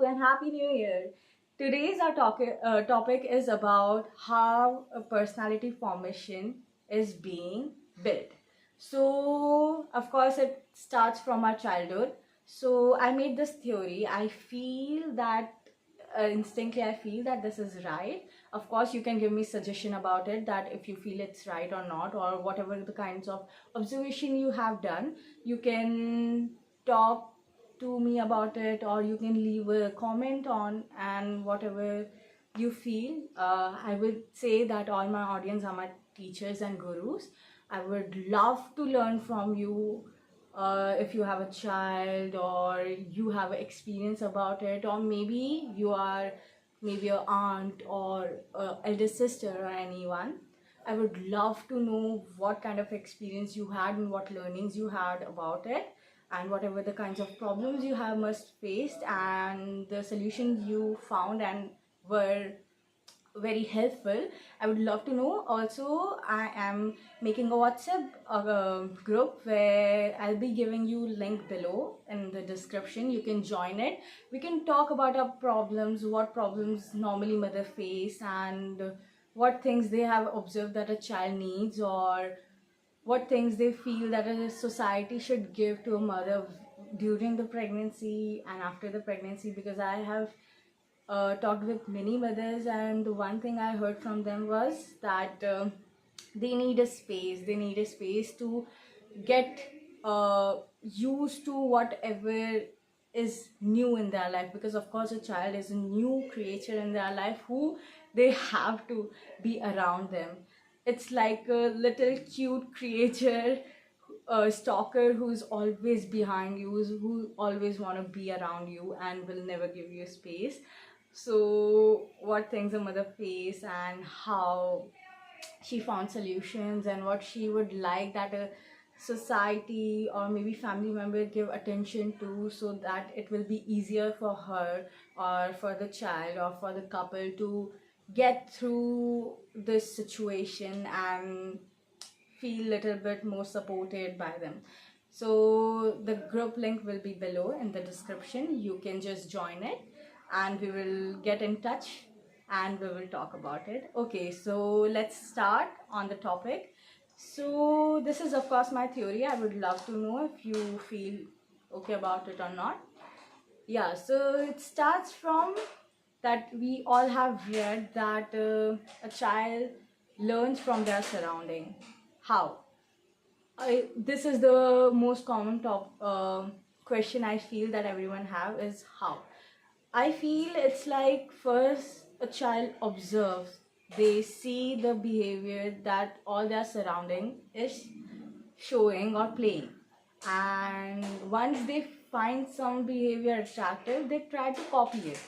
and Happy New Year. Today's our topic is about how a personality formation is being built. So, of course, it starts from our childhood. So, I made this theory. I feel that instinctively, I feel that this is right. Of course, you can give me suggestion about it, that if you feel it's right or not, or whatever the kinds of observation you have done, you can talk to me about it, or you can leave a comment on, and whatever you feel. I would say that all my audience are my teachers and gurus. I would love to learn from you. If you have a child or you have experience about it, or maybe you are maybe your aunt or elder sister or anyone, I would love to know what kind of experience you had and what learnings you had about it, and whatever the kinds of problems you have must faced and the solutions you found and were very helpful. I would love to know. Also, I am making a WhatsApp group where I'll be giving you link below in the description. You can join it. We can talk about our problems, what problems normally mother face, and what things they have observed that a child needs, or what things they feel that a society should give to a mother during the pregnancy and after the pregnancy. Because I have talked with many mothers, and the one thing I heard from them was that they need a space. They need a space to get used to whatever is new in their life, because of course a child is a new creature in their life who they have to be around them. It's like a little cute creature, a stalker who's always behind you, who always want to be around you and will never give you space. So what things a mother face, and how she found solutions, and what she would like that a society or maybe family member give attention to, so that it will be easier for her or for the child or for the couple to get through this situation and feel little bit more supported by them. So the group link will be below in the description. You can just join it and we will get in touch and we will talk about it. Okay, so let's start on the topic. So this is of course my theory. I would love to know if you feel okay about it or not. Yeah, so it starts from that we all have read that a child learns from their surrounding. How? This is the most common question I feel that everyone have is how. I feel it's like first a child observes, they see the behavior that all their surrounding is showing or playing, and once they find some behavior attractive, they try to copy it.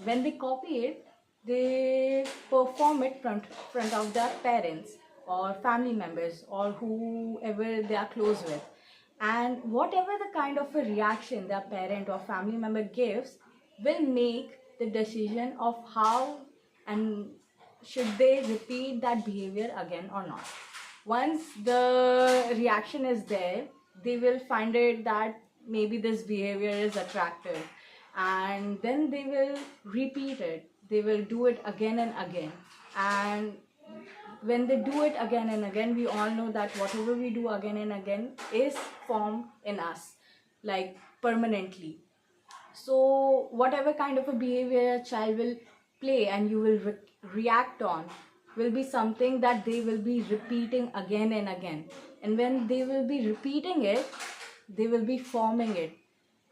When they copy it, they perform it front of their parents or family members or whoever they are close with, and whatever the kind of a reaction their parent or family member gives will make the decision of how and should they repeat that behavior again or not. Once the reaction is there, they will find it that maybe this behavior is attractive, and then they will repeat it. They will do it again and again. And when they do it again and again, we all know that whatever we do again and again is formed in us, like permanently. So whatever kind of a behavior a child will play and you will react on will be something that they will be repeating again and again. And when they will be repeating it, they will be forming it,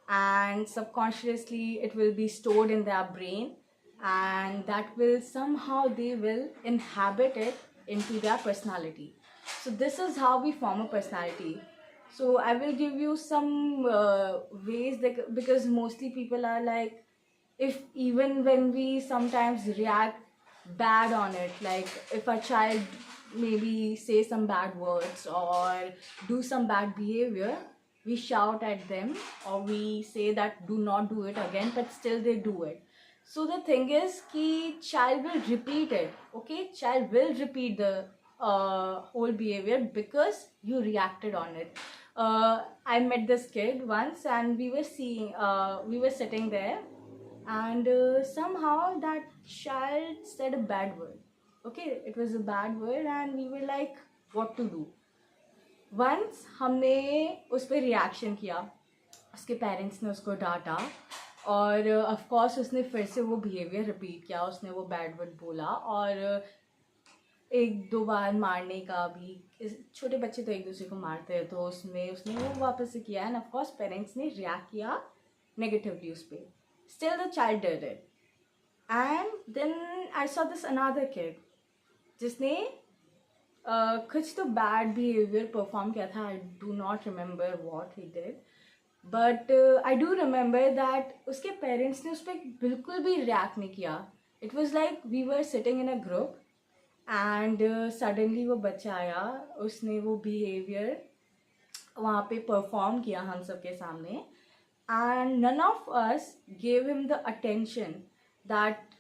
and subconsciously it will be stored in their brain, and that will somehow they will inhabit it into their personality. So this is how we form a personality. So I will give you some ways that, because mostly people are like, if even when we sometimes react bad on it, like if a child maybe say some bad words or do some bad behavior, we shout at them or we say that do not do it again, but still they do it. So the thing is ki child will repeat it. Okay, child will repeat the whole behavior because you reacted on it. I met this kid once and we were sitting there and somehow that child said a bad word. Okay, it was a bad word and we were like what to do. Once हमने उस पर reaction किया, उसके parents ने उसको डांटा और of course उसने फिर से वो बिहेवियर रिपीट किया, उसने वो बैड वर्ड बोला और एक दो बार मारने का भी, छोटे बच्चे तो एक दूसरे को मारते हैं, तो उसने वो वापस से किया एंड ऑफ कोर्स पेरेंट्स ने रिएक्ट किया नेगेटिवली उस पर. Still the child did it and then I saw this another kid जिसने कुछ तो बैड बिहेवियर परफॉर्म किया था. I do not remember what he did, but I do remember that उसके पेरेंट्स ने उस पर बिल्कुल भी रिएक्ट नहीं किया. It was like we were sitting in a group and suddenly वो बच्चा आया, उसने वो बिहेवियर वहाँ पे परफॉर्म किया हम सबके सामने and none of us gave him the attention that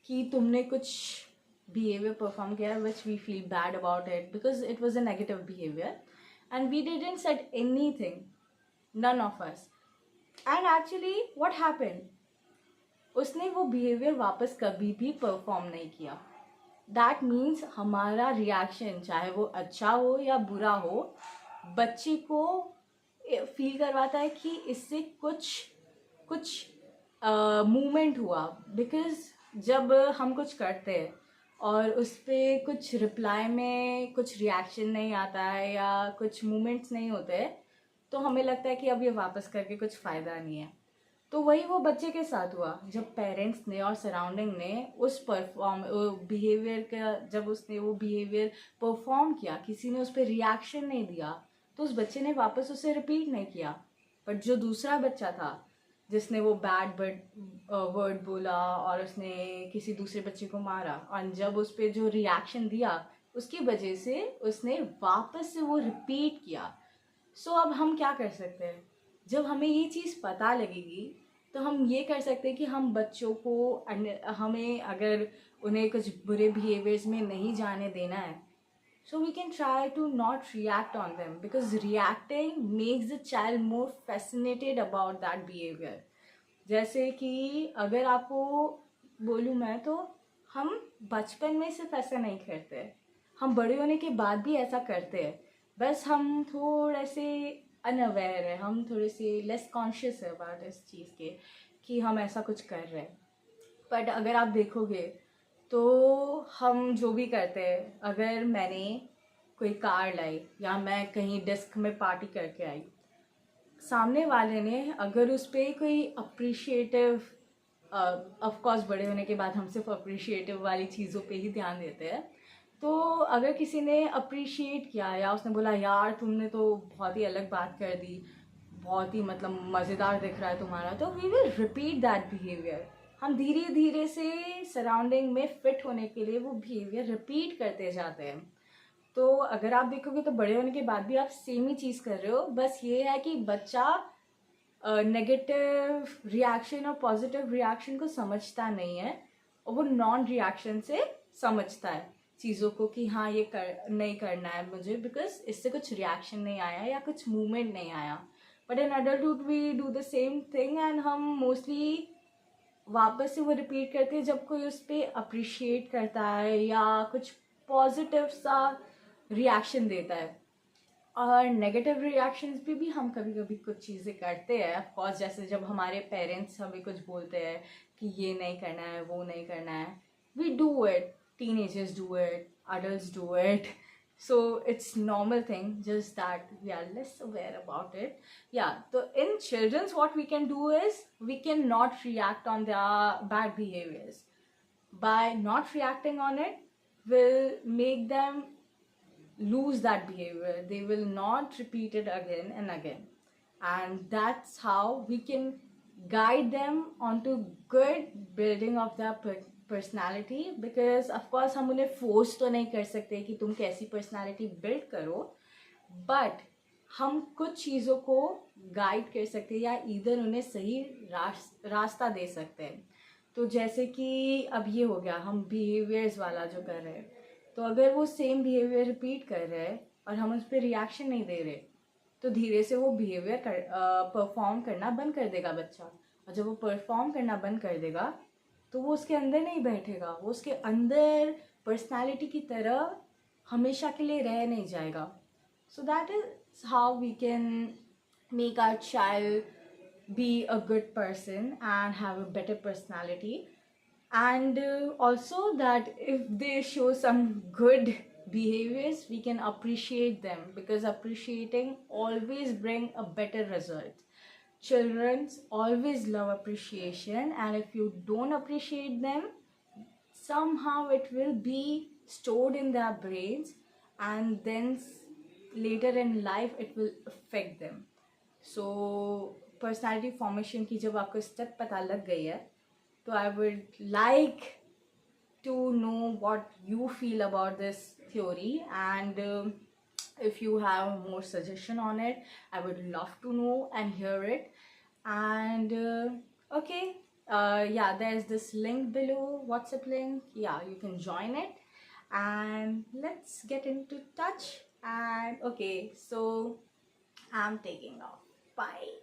कि तुमने कुछ behavior perform kiya which we feel bad about it because it was a negative behavior and we didn't said anything, none of us. And actually what happened, उसने वो behavior वापस कभी भी perform नहीं किया. that means हमारा reaction चाहे वो अच्छा हो या बुरा हो बच्चे को फील करवाता है कि इससे कुछ मूवमेंट हुआ. बिकॉज जब हम कुछ करते हैं और उस पर कुछ रिप्लाई में कुछ रिएक्शन नहीं आता है या कुछ मूवमेंट्स नहीं होते तो हमें लगता है कि अब ये वापस करके कुछ फ़ायदा नहीं है. तो वही वो बच्चे के साथ हुआ जब पेरेंट्स ने और सराउंडिंग ने उस बिहेवियर का, जब उसने वो बिहेवियर परफॉर्म किया, किसी ने उस पर रिएक्शन नहीं दिया तो उस बच्चे ने वापस उसे रिपीट नहीं किया. बट जो दूसरा बच्चा था जिसने वो बैड वर्ड बोला और उसने किसी दूसरे बच्चे को मारा और जब उस पर जो रिएक्शन दिया उसकी वजह से उसने वापस से वो रिपीट किया. सो अब हम क्या कर सकते हैं, जब हमें ये चीज़ पता लगेगी तो हम ये कर सकते हैं कि हम बच्चों को, हमें अगर उन्हें कुछ बुरे बिहेवियर्स में नहीं जाने देना है, so we can try to not react on them because reacting makes the child more fascinated about that behavior. जैसे कि अगर आपको बोलूँ मैं तो हम बचपन में सिर्फ ऐसा नहीं करते, हम बड़े होने के बाद भी ऐसा करते हैं. बस हम थोड़े से अनअवेयर है, हम थोड़े से लेस कॉन्शियस है अबाउट इस चीज़ के कि हम ऐसा कुछ कर रहे हैं. बट अगर आप देखोगे तो हम जो भी करते हैं, अगर मैंने कोई कार लाई या मैं कहीं डिस्क में पार्टी करके आई, सामने वाले ने अगर उस पर कोई अप्रिशिएटिव, ऑफ कोर्स बड़े होने के बाद हम सिर्फ अप्रिशिएटिव वाली चीज़ों पे ही ध्यान देते हैं, तो अगर किसी ने अप्रिशिएट किया या उसने बोला यार तुमने तो बहुत ही अलग बात कर दी, बहुत ही मतलब मज़ेदार दिख रहा है तुम्हारा, तो we will repeat that behaviour. हम धीरे धीरे से सराउंडिंग में फिट होने के लिए वो बिहेवियर रिपीट करते जाते हैं. तो अगर आप देखोगे तो बड़े होने के बाद भी आप सेम ही चीज़ कर रहे हो, बस ये है कि बच्चा नेगेटिव रिएक्शन और पॉजिटिव रिएक्शन को समझता नहीं है और वो नॉन रिएक्शन से समझता है चीज़ों को कि हाँ ये नहीं करना है मुझे बिकॉज इससे कुछ रिएक्शन नहीं आया या कुछ मूवमेंट नहीं आया. But in adulthood we do the same thing and हम मोस्टली वापस से वो रिपीट करते हैं जब कोई उस पर अप्रिशिएट करता है या कुछ पॉजिटिव सा रिएक्शन देता है. और नेगेटिव रिएक्शंस भी हम कभी कभी कुछ चीज़ें करते हैं ऑफ कोर्स, जैसे जब हमारे पेरेंट्स हमें कुछ बोलते हैं कि ये नहीं करना है वो नहीं करना है, we do it, teenagers do it, adults do it, so it's normal thing, just that we are less aware about it. Yeah, so in children's what we can do is we can not react on their bad behaviors. By not reacting on it will make them lose that behavior, they will not repeat it again and again, and that's how we can guide them onto good building of their personality. Because of course हम उन्हें force तो नहीं कर सकते कि तुम कैसी personality build करो, बट हम कुछ चीज़ों को गाइड कर सकते हैं या इधर उन्हें सही रास्ता दे सकते हैं. तो जैसे कि अब ये हो गया हम बिहेवियर्स वाला जो कर रहे हैं, तो अगर वो सेम बिहेवियर रिपीट कर रहे हैं और हम उस पर रिएक्शन नहीं दे रहे तो धीरे से वो बिहेवियर परफॉर्म करना बंद कर देगा बच्चा. और जब वो परफॉर्म करना बंद कर देगा तो वो उसके अंदर नहीं बैठेगा, वो उसके अंदर पर्सनालिटी की तरह हमेशा के लिए रह नहीं जाएगा. So that is how we can make our child be a good person and have a better personality. And also that if they show some good behaviors, we can appreciate them, because appreciating always bring a better result. Children always love appreciation, and if you don't appreciate them, somehow it will be stored in their brains, and then later in life it will affect them. So personality formation की जब आपको step पता लग गई है, तो I would like to know what you feel about this theory, and if you have more suggestion on it, I would love to know and hear it. And okay, yeah, there's this link below, WhatsApp link. Yeah, you can join it and let's get into touch. And okay, so I'm taking off. Bye.